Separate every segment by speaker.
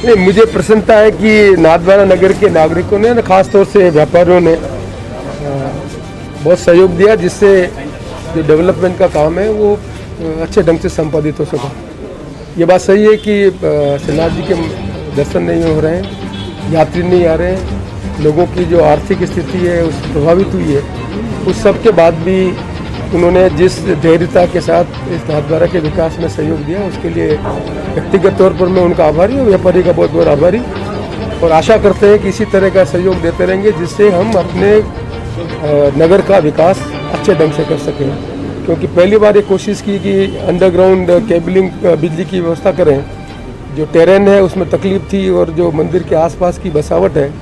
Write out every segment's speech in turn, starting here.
Speaker 1: नहीं, मुझे प्रसन्नता है कि नाथद्वारा नगर के नागरिकों ने, खास तौर से व्यापारियों ने बहुत सहयोग दिया, जिससे जो डेवलपमेंट का काम है वो अच्छे ढंग से संपादित हो सका। ये बात सही है कि श्रीनाथ जी के दर्शन नहीं हो रहे हैं, यात्री नहीं आ रहे हैं, लोगों की जो आर्थिक स्थिति है उस प्रभावित हुई है। उस सब के बाद भी उन्होंने जिस धैर्यता के साथ इस नाथद्वारा के विकास में सहयोग दिया, उसके लिए व्यक्तिगत तौर पर मैं उनका आभारी और व्यापारी का बहुत बहुत आभारी, और आशा करते हैं कि इसी तरह का सहयोग देते रहेंगे, जिससे हम अपने नगर का विकास अच्छे ढंग से कर सकें। क्योंकि पहली बार एक कोशिश की कि अंडरग्राउंड केबलिंग बिजली की व्यवस्था करें। जो टेरेन है उसमें तकलीफ थी, और जो मंदिर के आसपास की बसावट है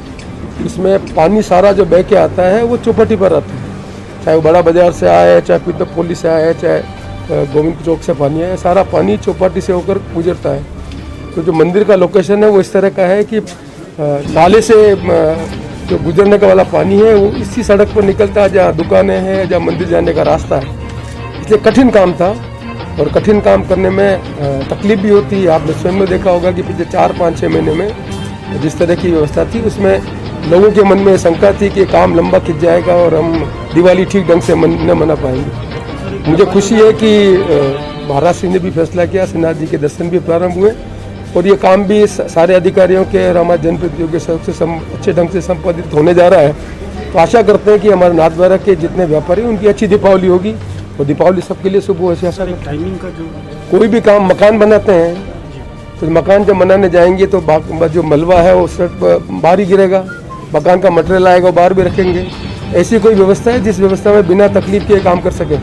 Speaker 1: उसमें पानी सारा जो बह के आता है वो चौपाटी पर आता है, चाहे वो बड़ा बाजार से आए, चाहे पित्तपोली से आए, चाहे गोविंद चौक से पानी आए, सारा पानी चौपाटी से होकर गुजरता है। तो जो मंदिर का लोकेशन है वो इस तरह का है कि नाले से जो गुजरने का वाला पानी है वो इसी सड़क पर निकलता है जहाँ दुकानें हैं, जहाँ मंदिर जाने का रास्ता है। इसलिए कठिन काम था, और कठिन काम करने में तकलीफ भी होती है। आपने स्वयं में देखा होगा कि पिछले 4-5-6 महीने में जिस तरह की व्यवस्था थी उसमें लोगों के मन में शंका थी कि काम लंबा खिंच जाएगा और हम दिवाली ठीक ढंग से न मना पाएंगे। मुझे खुशी है कि महाराष्ट्र ने भी फैसला किया, श्रीनाथ जी के दर्शन भी प्रारंभ हुए, और ये काम भी सारे अधिकारियों के और हमारे जनप्रतिनिधियों के सहयोग से अच्छे ढंग से संपादित होने जा रहा है। तो आशा करते हैं कि हमारे नाथद्वारा के जितने व्यापारी उनकी अच्छी दीपावली होगी, और दीपावली सबके लिए शुभ हो। ऐसी आशा करते हैं।
Speaker 2: टाइमिंग का जो
Speaker 1: कोई भी काम, मकान बनाते हैं तो मकान जब बनाने जाएंगे तो जो मलबा है वो सड़क पर बाहर ही गिरेगा, मकान का मटेरियल आएगा वो बाहर भी रखेंगे। ऐसी कोई व्यवस्था है जिस व्यवस्था में बिना तकलीफ के काम कर सकें।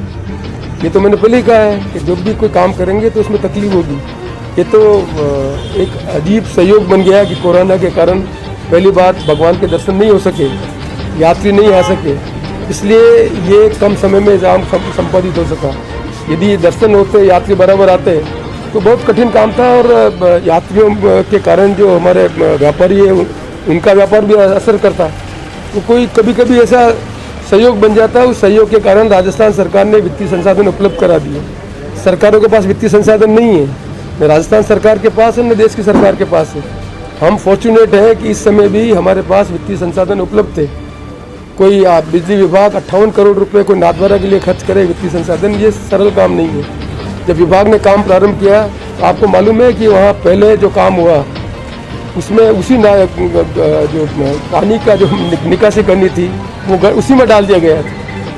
Speaker 1: ये तो मैंने पहले ही कहा है कि जब भी कोई काम करेंगे तो उसमें तकलीफ होगी। ये तो एक अजीब संयोग बन गया कि कोरोना के कारण पहली बार भगवान के दर्शन नहीं हो सके, यात्री नहीं आ सके, इसलिए ये कम समय में एग्जाम संपादित हो सका। यदि दर्शन होते, यात्री बराबर आते तो बहुत कठिन काम था, और यात्रियों के कारण जो हमारे व्यापारी है उनका व्यापार भी असर करता। तो कोई कभी कभी ऐसा सहयोग बन जाता है, उस सहयोग के कारण राजस्थान सरकार ने वित्तीय संसाधन उपलब्ध करा दिए। सरकारों के पास वित्तीय संसाधन नहीं है, न राजस्थान सरकार के पास है न देश की सरकार के पास है। हम फॉर्चुनेट हैं कि इस समय भी हमारे पास वित्तीय संसाधन उपलब्ध थे। कोई बिजली विभाग 58 करोड़ रुपए को नाथद्वारा के लिए खर्च करे वित्तीय संसाधन, ये सरल काम नहीं है। जब विभाग ने काम प्रारंभ किया तो आपको मालूम है कि वहाँ पहले जो काम हुआ उसमें जो पानी का जो निकासी करनी थी वो उसी में डाल दिया गया था।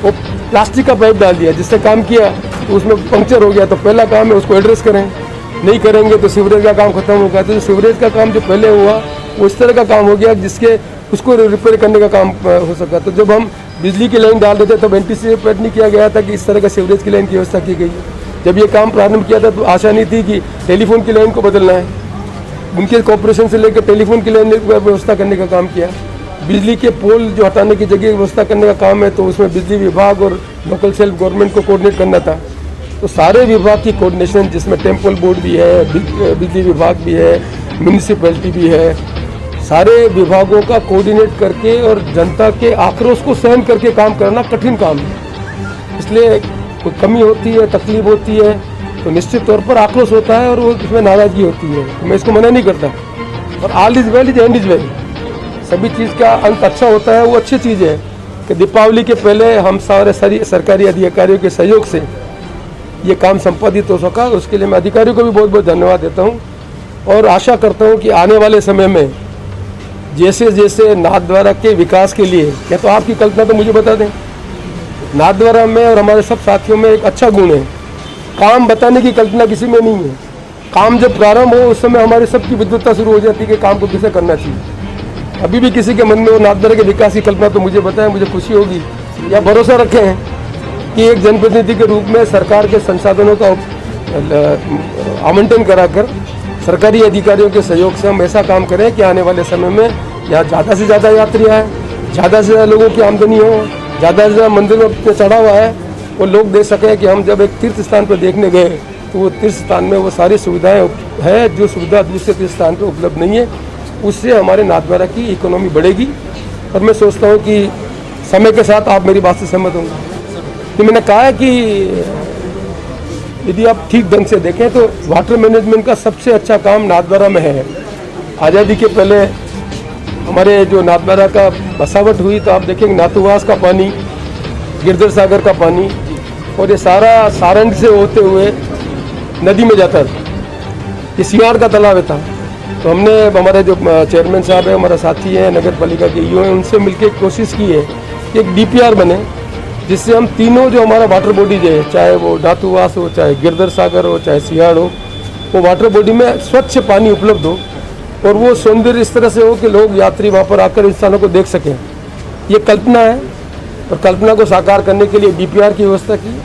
Speaker 1: वो प्लास्टिक का पाइप डाल दिया, जिससे काम किया तो उसमें पंक्चर हो गया। तो पहला काम है उसको एड्रेस करें, नहीं करेंगे तो सीवरेज का काम खत्म होगा। तो सीवरेज का काम जो पहले हुआ वो इस तरह का काम हो गया जिसके उसको रिपेयर करने का काम हो सका। तो जब हम बिजली की लाइन डाल देते तब एंटीसिपेट नहीं किया गया था कि इस तरह का सीवरेज की लाइन की व्यवस्था की गई है। जब ये काम प्रारंभ किया था तो आशा नहीं थी कि टेलीफोन की लाइन को बदलना है। उनके कॉर्पोरेशन से लेकर टेलीफोन की लाइन व्यवस्था करने का काम किया। बिजली के पोल जो हटाने की जगह व्यवस्था करने का काम है, तो उसमें बिजली विभाग और लोकल सेल्फ गवर्नमेंट को कोऑर्डिनेट करना था। तो सारे विभाग की कोऑर्डिनेशन, जिसमें टेम्पल बोर्ड भी है, बिजली विभाग भी है, म्यूनिसिपैलिटी भी है, सारे विभागों का कोऑर्डिनेट करके और जनता के आक्रोश को सहन करके काम करना कठिन काम है। इसलिए कोई कमी होती है, तकलीफ होती है तो निश्चित तौर पर आक्रोश होता है और वो उसमें नाराजगी होती है। तो मैं इसको मना नहीं करता, और all is well is and is well. सभी चीज़ का अंत अच्छा होता है, वो अच्छी चीज़ है कि दीपावली के पहले हम सारे सरकारी अधिकारियों के सहयोग से ये काम संपादित हो सका। उसके लिए मैं अधिकारियों को भी बहुत बहुत धन्यवाद देता हूँ, और आशा करता हूँ कि आने वाले समय में जैसे जैसे नाथद्वारा के विकास के लिए, या तो आपकी कल्पना तो मुझे बता दें, नाथद्वारा में और हमारे सब साथियों में एक अच्छा गुण है, काम बताने की कल्पना किसी में नहीं है। काम जब प्रारंभ हो उस समय हमारे सबकी विद्वत्ता शुरू हो जाती है कि काम को कैसे करना चाहिए। अभी भी किसी के मन में वो नाथद्वारा के विकास की कल्पना तो मुझे बताएं, मुझे खुशी होगी। या भरोसा रखें कि एक जनप्रतिनिधि के रूप में सरकार के संसाधनों का आवंटन कराकर सरकारी अधिकारियों के सहयोग से हम ऐसा काम करें कि आने वाले समय में यहाँ ज़्यादा से ज़्यादा यात्री आए, ज़्यादा से ज़्यादा लोगों की आमदनी हो, ज़्यादा से ज़्यादा मंदिर में चढ़ा हुआ है वो लोग देख सकें कि हम जब एक तीर्थ स्थान पर देखने गए तो वो तीर्थ स्थान में वो सारी सुविधाएं है जो सुविधा दूसरे तीर्थ स्थान पर उपलब्ध नहीं है। उससे हमारे नाथद्वारा की इकोनॉमी बढ़ेगी, और मैं सोचता हूँ कि समय के साथ आप मेरी बात से सहमत होंगे। तो मैंने कहा है कि यदि आप ठीक ढंग से देखें तो वाटर मैनेजमेंट का सबसे अच्छा काम नाथद्वारा में है। आज़ादी के पहले हमारे जो नाथद्वारा का बसावट हुई तो आप देखेंगे नाथुवास का पानी, गिरधर सागर का पानी और ये सारा सारंग से होते हुए नदी में जाता था। ये सियाड़ का तालाब था। तो हमने हमारे जो चेयरमैन साहब है, हमारा साथी है, नगर पालिका के ईओ हैं, उनसे मिलकर कोशिश की है कि एक डीपीआर बने जिससे हम तीनों जो हमारा वाटर बॉडीज है, चाहे वो नाथुवास हो, चाहे गिरधर सागर हो, चाहे सियाड़ हो, वो वाटर बॉडी में स्वच्छ पानी उपलब्ध हो और वो सौंदर्य इस तरह से हो कि लोग यात्री वहाँ पर आकर इन स्थानों को देख सकें। ये कल्पना है और कल्पना को साकार करने के लिए डीपीआर की व्यवस्था की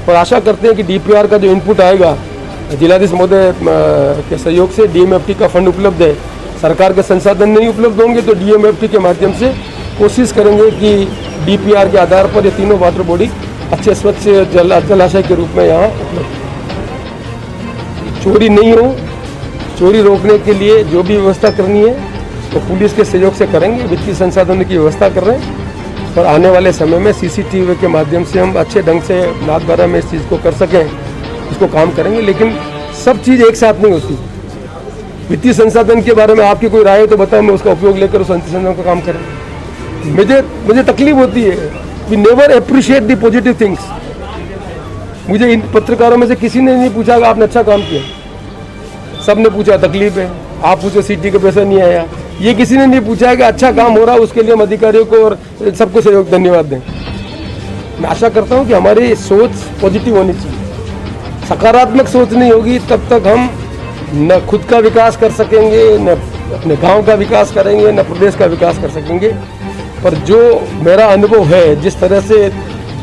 Speaker 1: और आशा करते हैं कि डीपीआर का जो इनपुट आएगा, जिलाधीश महोदय के सहयोग से डीएमएफटी का फंड उपलब्ध है, सरकार के संसाधन नहीं उपलब्ध होंगे तो डीएमएफटी के माध्यम से कोशिश करेंगे कि डीपीआर के आधार पर ये तीनों वाटर बॉडी अच्छे स्वच्छ जलाशय के रूप में यहाँ उपलब्ध, चोरी नहीं हो। चोरी रोकने के लिए जो भी व्यवस्था करनी है तो पुलिस के सहयोग से करेंगे, वित्तीय संसाधनों की व्यवस्था कर रहे हैं और आने वाले समय में सीसीटीवी के माध्यम से हम अच्छे ढंग से नाथद्वारा में इस चीज़ को कर सकें, इसको काम करेंगे। लेकिन सब चीज़ एक साथ नहीं होती। वित्तीय संसाधन के बारे में आपकी कोई राय है तो बताओ, मैं उसका उपयोग लेकर उस संसाधन का काम करें। मुझे तकलीफ होती है, we never appreciate the positive things. मुझे इन पत्रकारों में से किसी ने नहीं पूछा कि आपने अच्छा काम किया, सब ने पूछा तकलीफ है, आप पूछो सिटी का पैसा नहीं आया, ये किसी ने नहीं पूछा है कि अच्छा काम हो रहा है, उसके लिए हम अधिकारियों को और सबको सहयोग धन्यवाद दें। मैं आशा करता हूँ कि हमारी सोच पॉजिटिव होनी चाहिए। सकारात्मक सोच नहीं होगी तब तक हम न खुद का विकास कर सकेंगे, न अपने गांव का विकास करेंगे, न प्रदेश का विकास कर सकेंगे। पर जो मेरा अनुभव है, जिस तरह से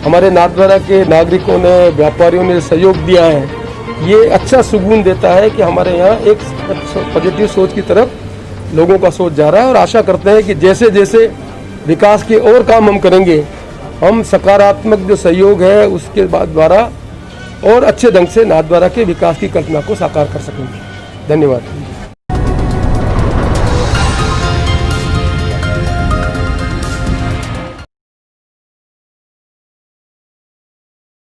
Speaker 1: हमारे नाथद्वारा के नागरिकों ने, व्यापारियों ने सहयोग दिया है, ये अच्छा सुकून देता है कि हमारे यहाँ एक पॉजिटिव सोच की तरफ लोगों का सोच जा रहा है। और आशा करते हैं कि जैसे जैसे विकास के और काम हम करेंगे, हम सकारात्मक जो सहयोग है उसके बाद द्वारा और अच्छे ढंग से नाथद्वारा के विकास की कल्पना को साकार कर सकेंगे। धन्यवाद।